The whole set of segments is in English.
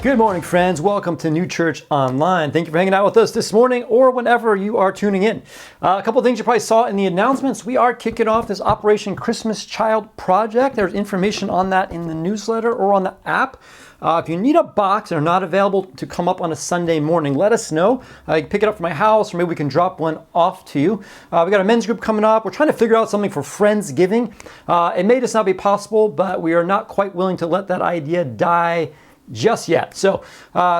Good morning, friends. Welcome to New Church Online. Thank you for hanging out with us this morning or whenever you are tuning in. A couple of things you probably saw in the announcements. We are kicking off this Operation Christmas Child Project. There's information on that in the newsletter or on the app. If you need a box and are not available to come up on a Sunday morning, let us know. You can pick it up from my house, or maybe we can drop one off to you. We got a men's group coming up. We're trying to figure out something for Friendsgiving. It may just not be possible, but we are not quite willing to let that idea die just yet. So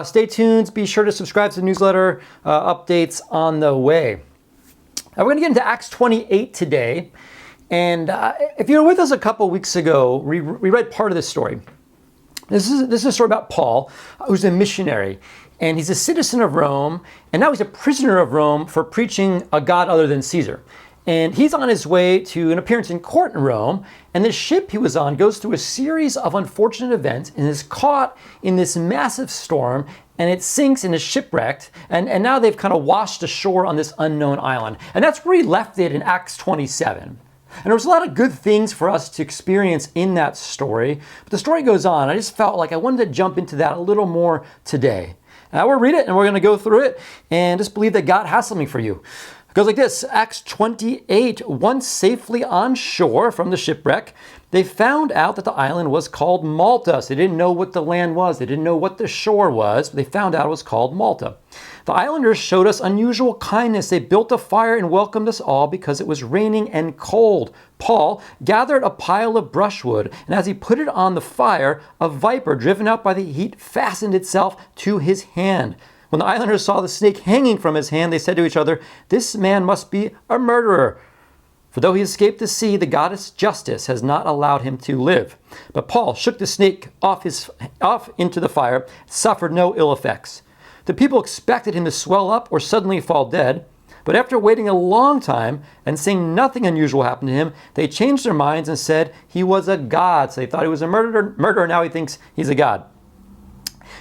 stay tuned. Be sure to subscribe to the newsletter. Updates on the way. We're going to get into Acts 28 today. And if you were with us a couple weeks ago, we read part of this story. This is a story about Paul, who's a missionary. And he's a citizen of Rome. And now he's a prisoner of Rome for preaching a God other than Caesar. And he's on his way to an appearance in court in Rome, and the ship he was on goes through a series of unfortunate events and is caught in this massive storm, and it sinks and is shipwrecked, and now they've kind of washed ashore on this unknown island. And that's where he left it in Acts 27. And there was a lot of good things for us to experience in that story, but the story goes on. I just felt like I wanted to jump into that a little more today. Now we'll read it, and we're going to go through it, and just believe that God has something for you. It goes like this, Acts 28, once safely on shore from the shipwreck, they found out that the island was called Malta. So they didn't know what the land was. They didn't know what the shore was, but they found out it was called Malta. The islanders showed us unusual kindness. They built a fire and welcomed us all because it was raining and cold. Paul gathered a pile of brushwood, and as he put it on the fire, a viper driven out by the heat fastened itself to his hand. When the islanders saw the snake hanging from his hand, they said to each other, "This man must be a murderer. For though he escaped the sea, the goddess Justice has not allowed him to live." But Paul shook the snake off into the fire, suffered no ill effects. The people expected him to swell up or suddenly fall dead. But after waiting a long time and seeing nothing unusual happen to him, they changed their minds and said he was a god. So they thought he was a murderer. Now he thinks he's a god.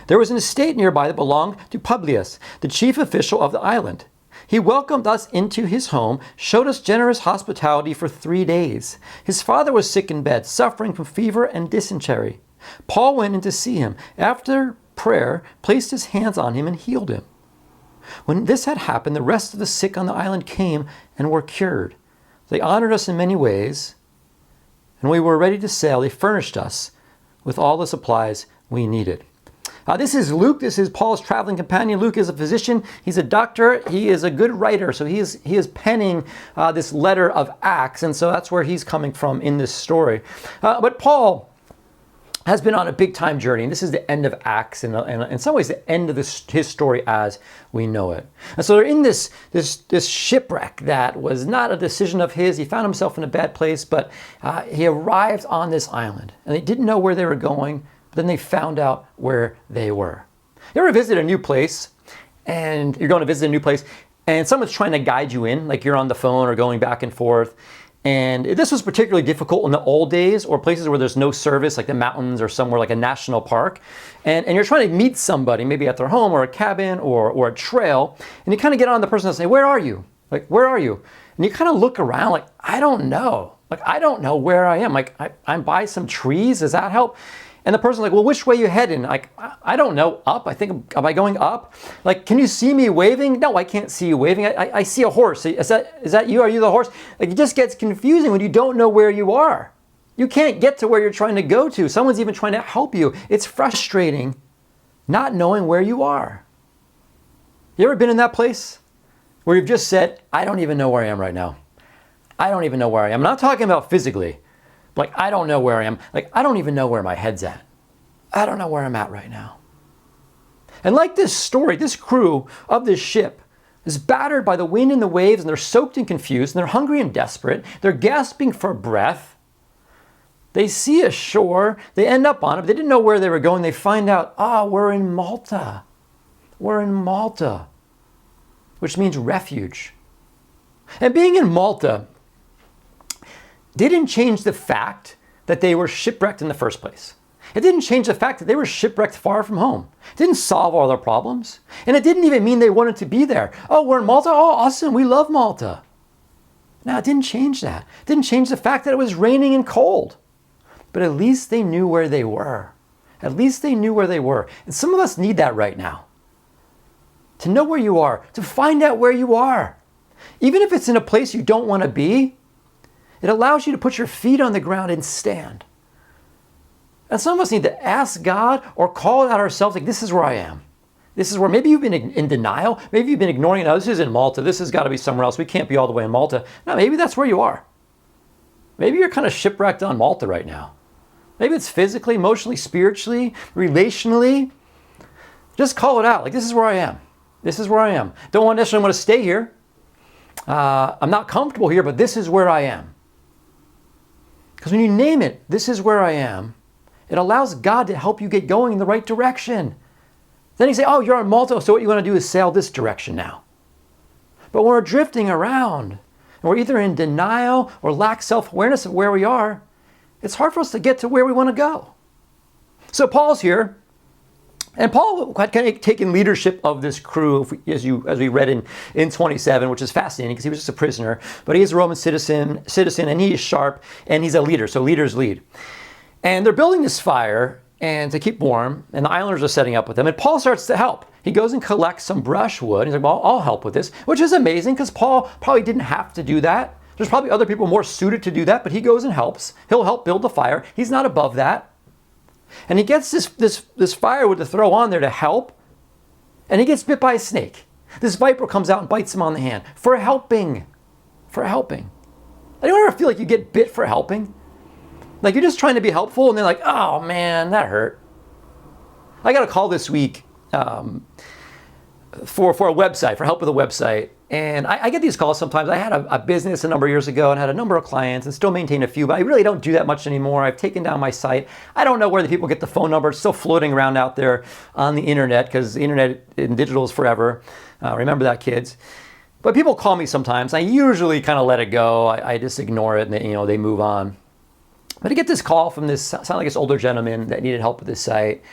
There was an estate nearby that belonged to Publius, the chief official of the island. He welcomed us into his home, showed us generous hospitality for 3 days. His father was sick in bed, suffering from fever and dysentery. Paul went in to see him. After prayer, placed his hands on him and healed him. When this had happened, the rest of the sick on the island came and were cured. They honored us in many ways, and when we were ready to sail, they furnished us with all the supplies we needed. This is Luke. This is Paul's traveling companion. Luke is a physician. He's a doctor. He is a good writer. So he is penning this letter of Acts. And so that's where he's coming from in this story. But Paul has been on a big time journey. And this is the end of Acts, and in some ways the end of his story as we know it. And so they're in this shipwreck that was not a decision of his. He found himself in a bad place, but he arrived on this island. And they didn't know where they were going. Then they found out where they were. You ever visit a new place, and you're going to visit a new place, and someone's trying to guide you in, like you're on the phone or going back and forth. And this was particularly difficult in the old days, or places where there's no service, like the mountains or somewhere like a national park. And you're trying to meet somebody, maybe at their home or a cabin or a trail, and you kind of get on the person and say, "Where are you? Like, where are you?" And you kind of look around like, "I don't know. Like, I don't know where I am. Like, I'm by some trees. Does that help?" And the person's like, "Well, which way you heading?" Like, "I don't know. Up. I think, am I going up? Like, can you see me waving?" "No, I can't see you waving. I see a horse. Is that you? Are you the horse?" Like, it just gets confusing when you don't know where you are. You can't get to where you're trying to go to. Someone's even trying to help you. It's frustrating not knowing where you are. You ever been in that place where you've just said, "I don't even know where I am right now. I don't even know where I am." I'm not talking about physically. Like, I don't know where I am. Like, I don't even know where my head's at. I don't know where I'm at right now. And like this story, this crew of this ship is battered by the wind and the waves, and they're soaked and confused, and they're hungry and desperate. They're gasping for breath. They see a shore. They end up on it, but they didn't know where they were going. They find out, we're in Malta. We're in Malta, which means refuge. And being in Malta didn't change the fact that they were shipwrecked in the first place. It didn't change the fact that they were shipwrecked far from home. It didn't solve all their problems. And it didn't even mean they wanted to be there. "Oh, we're in Malta? Oh, awesome. We love Malta." No, it didn't change that. It didn't change the fact that it was raining and cold. But at least they knew where they were. At least they knew where they were. And some of us need that right now. To know where you are, to find out where you are. Even if it's in a place you don't want to be, it allows you to put your feet on the ground and stand. And some of us need to ask God or call it out ourselves, like, this is where I am. This is where maybe you've been in denial. Maybe you've been ignoring it. No, this is in Malta. This has got to be somewhere else. We can't be all the way in Malta. No, maybe that's where you are. Maybe you're kind of shipwrecked on Malta right now. Maybe it's physically, emotionally, spiritually, relationally. Just call it out. Like, this is where I am. This is where I am. Don't necessarily want to stay here. I'm not comfortable here, but this is where I am. Because when you name it, this is where I am, it allows God to help you get going in the right direction. Then you say, oh, you're on Malta, so what you want to do is sail this direction now. But when we're drifting around, and we're either in denial or lack self-awareness of where we are, it's hard for us to get to where we want to go. So Paul's here, and Paul had kind of taken leadership of this crew, as we read in 27, which is fascinating because he was just a prisoner, but he is a Roman citizen, and he is sharp, and he's a leader, so leaders lead. And they're building this fire and to keep warm, and the islanders are setting up with them, and Paul starts to help. He goes and collects some brushwood. He's like, well, I'll help with this, which is amazing because Paul probably didn't have to do that. There's probably other people more suited to do that, but he goes and helps. He'll help build the fire. He's not above that. And he gets this firewood to throw on there to help, and he gets bit by a snake. This viper comes out and bites him on the hand for helping. For helping. Anyone ever feel like you get bit for helping? Like you're just trying to be helpful, and they're like, oh man, that hurt. I got a call this week for a website, for help with a website. And I get these calls sometimes. I had a business a number of years ago and had a number of clients and still maintain a few, but I really don't do that much anymore. I've taken down my site. I don't know where the people get the phone number. It's still floating around out there on the internet because the internet and digital is forever. Remember that, kids. But people call me sometimes. I usually kind of let it go. I just ignore it and they move on. But I get this call from this, sounded like this older gentleman that needed help with this site.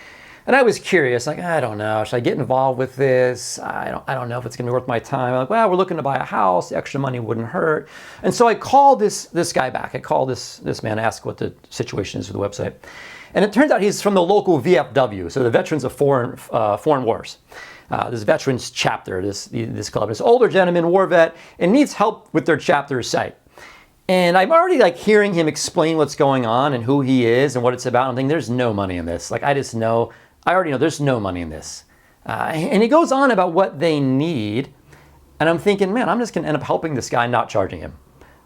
And I was curious, like, I don't know, should I get involved with this? I don't know if it's gonna be worth my time. I'm like, well, we're looking to buy a house, the extra money wouldn't hurt. And so I called this guy back. I called this man, ask what the situation is with the website. And it turns out he's from the local VFW, so the Veterans of Foreign Wars. This veterans chapter, this club. This older gentleman, war vet, and needs help with their chapter site. And I'm already like hearing him explain what's going on and who he is and what it's about. I'm thinking, there's no money in this. Like, I already know there's no money in this. And he goes on about what they need. And I'm thinking, man, I'm just going to end up helping this guy, not charging him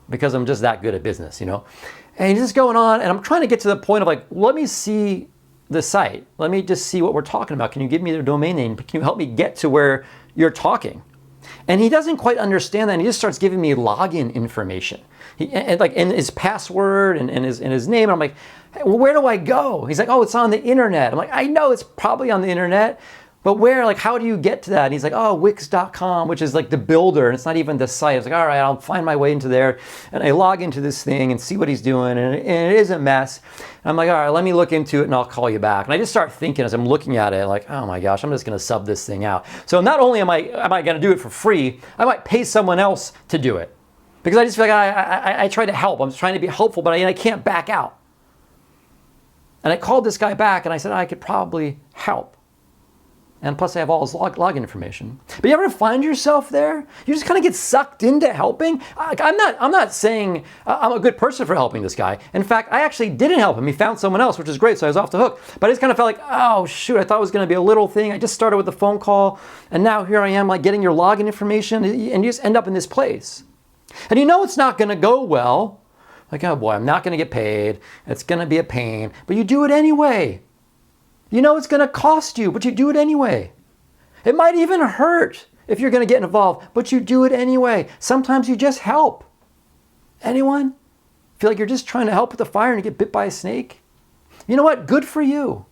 because I'm just that good at business, And he's just going on. And I'm trying to get to the point of like, let me see the site. Let me just see what we're talking about. Can you give me their domain name? Can you help me get to where you're talking? And he doesn't quite understand that. And he just starts giving me login information. And his password and his name. And I'm like, hey, well, where do I go? He's like, oh, it's on the internet. I'm like, I know it's probably on the internet, but where? Like, how do you get to that? And he's like, oh, Wix.com, which is like the builder. And it's not even the site. I was like, all right, I'll find my way into there. And I log into this thing and see what he's doing. And it is a mess. And I'm like, all right, let me look into it and I'll call you back. And I just start thinking as I'm looking at it, like, oh my gosh, I'm just going to sub this thing out. So not only am I going to do it for free, I might pay someone else to do it. Because I just feel like I try to help. I'm just trying to be helpful, but I can't back out. And I called this guy back and I said, I could probably help. And plus I have all his login information. But you ever find yourself there? You just kind of get sucked into helping? I'm not saying I'm a good person for helping this guy. In fact, I actually didn't help him. He found someone else, which is great, so I was off the hook. But I just kind of felt like, oh shoot, I thought it was going to be a little thing. I just started with a phone call, and now here I am like getting your login information, and you just end up in this place. And it's not going to go well. Like, oh boy, I'm not going to get paid. It's going to be a pain. But you do it anyway. It's going to cost you, but you do it anyway. It might even hurt if you're going to get involved, but you do it anyway. Sometimes you just help. Anyone feel like you're just trying to help with the fire and you get bit by a snake? You know what? Good for you.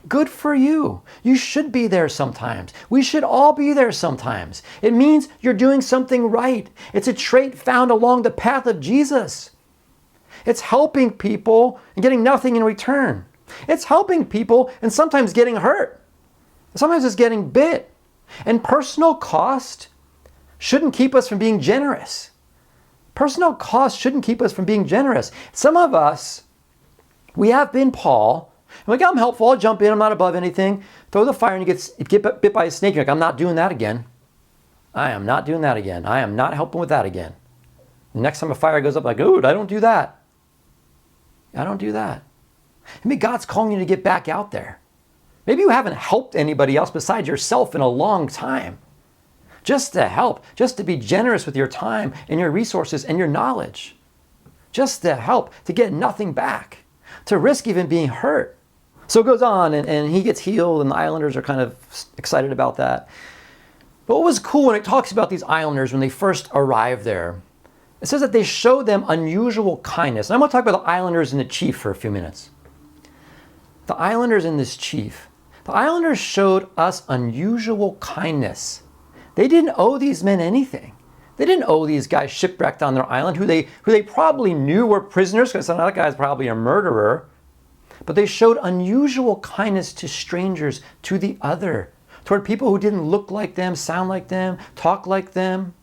Good for you. You should be there sometimes. We should all be there sometimes. It means you're doing something right. It's a trait found along the path of Jesus. It's helping people and getting nothing in return. It's helping people and sometimes getting hurt. Sometimes it's getting bit. And personal cost shouldn't keep us from being generous. Personal cost shouldn't keep us from being generous. Some of us, we have been Paul. I'm like, I'm helpful. I'll jump in. I'm not above anything. Throw the fire and you get bit by a snake. You're like, I'm not doing that again. I am not doing that again. I am not helping with that again. The next time a fire goes up, like, ooh, I don't do that. I don't do that. Maybe God's calling you to get back out there. Maybe you haven't helped anybody else besides yourself in a long time. Just to help, just to be generous with your time and your resources and your knowledge. Just to help, to get nothing back, to risk even being hurt. So it goes on and he gets healed and the islanders are kind of excited about that. But what was cool when it talks about these islanders when they first arrived there, it says that they showed them unusual kindness. And I'm going to talk about the islanders and the chief for a few minutes. The islanders and this chief. The islanders showed us unusual kindness. They didn't owe these men anything. They didn't owe these guys shipwrecked on their island, who they probably knew were prisoners, because that guy's probably a murderer. But they showed unusual kindness to strangers, to the other, toward people who didn't look like them, sound like them, talk like them.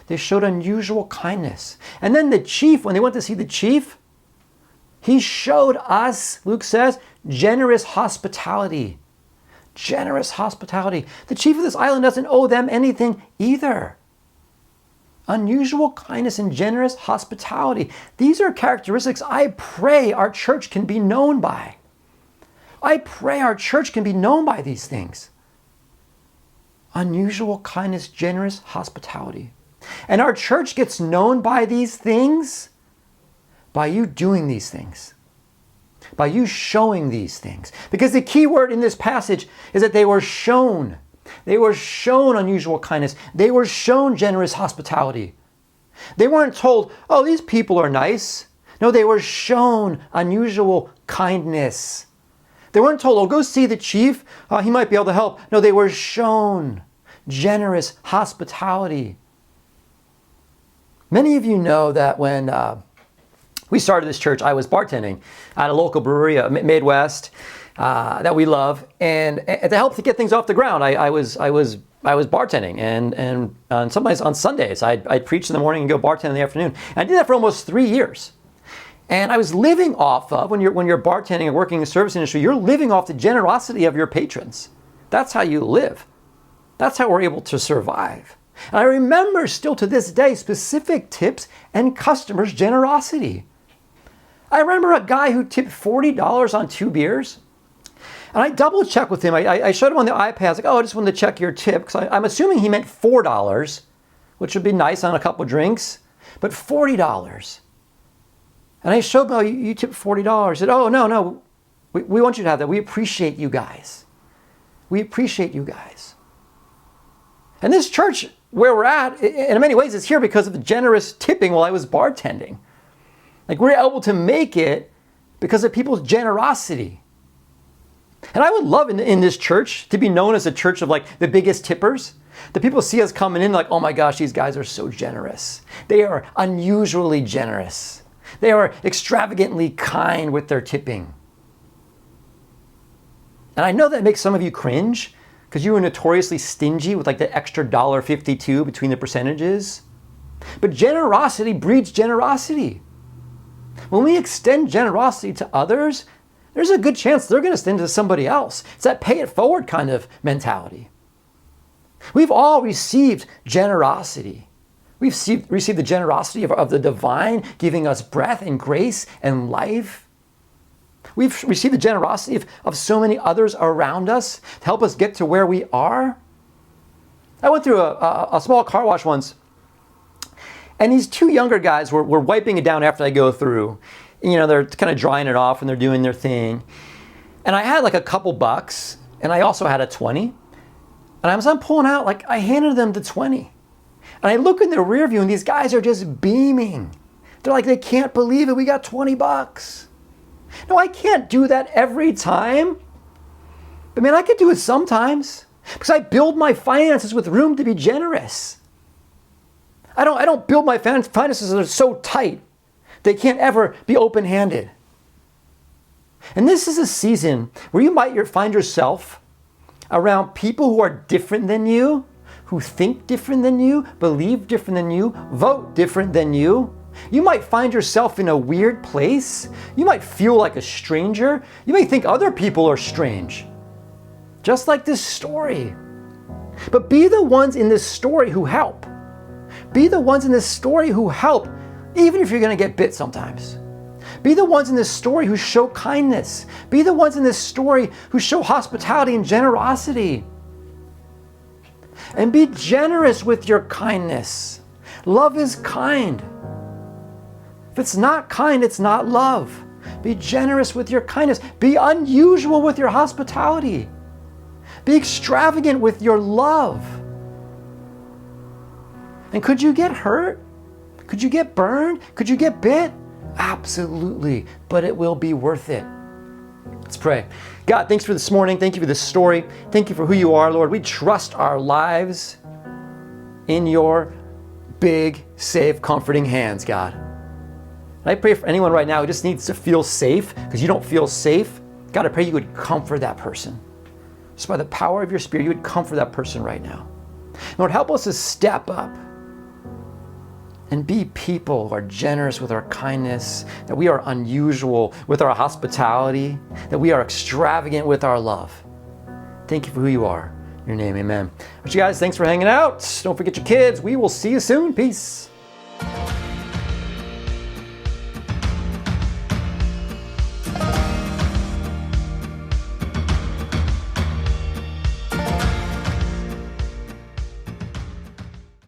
They showed unusual kindness. And then the chief, when they went to see the chief, he showed us, Luke says, generous hospitality. Generous hospitality. The chief of this island doesn't owe them anything either. Unusual kindness and generous hospitality. These are characteristics I pray our church can be known by. I pray our church can be known by these things. Unusual kindness, generous hospitality. And our church gets known by these things by you doing these things. By you showing these things. Because the key word in this passage is that they were shown. They were shown unusual kindness. They were shown generous hospitality. They weren't told, oh, these people are nice. No, they were shown unusual kindness. They weren't told, oh, go see the chief. He might be able to help. No, they were shown generous hospitality. Many of you know that when we started this church, I was bartending at a local brewery, Midwest, that we love, and to help to get things off the ground, I was bartending, and sometimes on Sundays I'd preach in the morning and go bartend in the afternoon. And I did that for almost 3 years, and I was living off of when you're bartending and working in the service industry, you're living off the generosity of your patrons. That's how you live. That's how we're able to survive. And I remember still to this day specific tips and customers' generosity. I remember a guy who tipped $40 on 2 beers. And I double checked with him. I showed him on the iPad. I was like, oh, I just wanted to check your tip. Because I'm assuming he meant $4, which would be nice on a couple of drinks. But $40. And I showed him, oh, you tipped $40. I said, oh, no. We want you to have that. We appreciate you guys. We appreciate you guys. And this church, where we're at, in many ways, is here because of the generous tipping while I was bartending. Like, we're able to make it because of people's generosity. And I would love in this church to be known as a church of like the biggest tippers. The people see us coming in like, oh my gosh, these guys are so generous. They are unusually generous. They are extravagantly kind with their tipping. And I know that makes some of you cringe because you were notoriously stingy with like the extra $1.52 between the percentages. But generosity breeds generosity. When we extend generosity to others, there's a good chance they're going to extend to somebody else. It's that pay it forward kind of mentality. We've all received generosity. We've received the generosity of the divine, giving us breath and grace and life. We've received the generosity of so many others around us to help us get to where we are. I went through a small car wash once, and these 2 younger guys were wiping it down after I go through. You know, they're kind of drying it off and they're doing their thing. And I had like a couple bucks, and I also had a 20. And as I'm pulling out, like I handed them the 20. And I look in the rear view and these guys are just beaming. They're like, they can't believe it, we got 20 bucks. No, I can't do that every time. But man, I could do it sometimes because I build my finances with room to be generous. I don't build my finances that are so tight they can't ever be open-handed. And this is a season where you might find yourself around people who are different than you, who think different than you, believe different than you, vote different than you. You might find yourself in a weird place. You might feel like a stranger. You may think other people are strange. Just like this story. But be the ones in this story who help. Be the ones in this story who help, even if you're going to get bit sometimes. Be the ones in this story who show kindness. Be the ones in this story who show hospitality and generosity. And be generous with your kindness. Love is kind. If it's not kind, it's not love. Be generous with your kindness. Be unusual with your hospitality. Be extravagant with your love. And could you get hurt? Could you get burned? Could you get bit? Absolutely, but it will be worth it. Let's pray. God, thanks for this morning. Thank you for this story. Thank you for who you are, Lord. We trust our lives in your big, safe, comforting hands, God. And I pray for anyone right now who just needs to feel safe because you don't feel safe. God, I pray you would comfort that person. Just by the power of your Spirit, you would comfort that person right now. Lord, help us to step up and be people who are generous with our kindness, that we are unusual with our hospitality, that we are extravagant with our love. Thank you for who you are. In your name, amen. But you guys, thanks for hanging out. Don't forget your kids. We will see you soon. Peace.